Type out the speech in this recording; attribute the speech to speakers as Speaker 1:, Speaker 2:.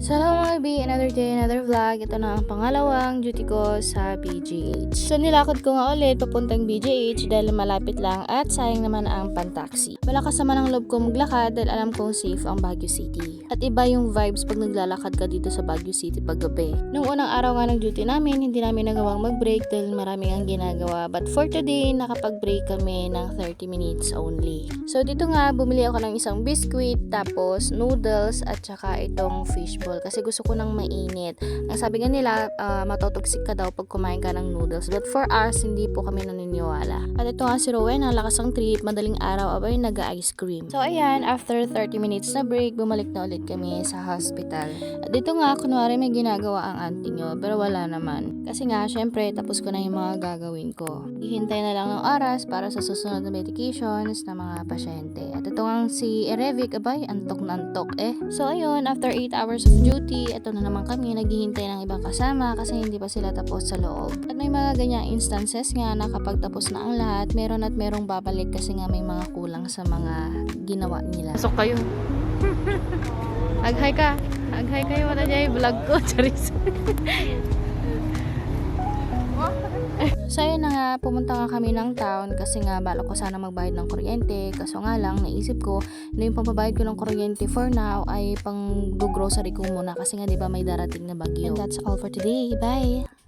Speaker 1: Hello mga B, another day, another vlog. Ito na ang pangalawang duty ko sa BGH. So nilakad ko nga ulit papuntang BGH dahil malapit lang at sayang naman ang pantaxi. Malakas naman ang loob ko maglakad dahil alam kong safe ang Baguio City. At iba yung vibes pag naglalakad ka dito sa Baguio City paggabi. Nung unang araw nga ng duty namin, hindi namin nagawang mag-break dahil maraming ang ginagawa. But for today, nakapag-break kami ng 30 minutes only. So dito nga, bumili ako ng isang biscuit, tapos noodles at saka itong fishball. Kasi gusto ko ng mainit. Ang sabi nga nila, matotoxic ka daw pag kumain ka ng noodles. But for us, hindi po kami naniniwala. At ito nga si Rowan, ang lakas ang trip, madaling araw abay nag-ice cream. So ayan, after 30 minutes na break, bumalik na ulit kami sa hospital. At dito nga, kunwari may ginagawa ang auntie nyo, pero wala naman. Kasi nga, syempre, tapos ko na yung mga gagawin ko. Hihintay na lang ng oras para sa susunod na medications ng mga pasyente. At ito nga si Erevic, abay, antok na antok eh. So ayun, after 8 hours of duty, ito na naman kami naghihintay ng ibang kasama kasi hindi pa sila tapos sa loob. At may mga ganyang instances nga na kapag tapos na ang lahat, meron at merong babalik kasi nga may mga kulang sa mga ginawa nila. So kayo. Aghay ka. Aghay kayo wala niya yung vlog ko. Charis. So yun na nga, pumunta nga kami ng town kasi nga balak ko sana magbayad ng kuryente. Kaso nga lang, naisip ko na yung pambabayad ko ng kuryente for now ay pang grocery ko muna kasi nga diba may darating na bagyo. And that's all for today. Bye!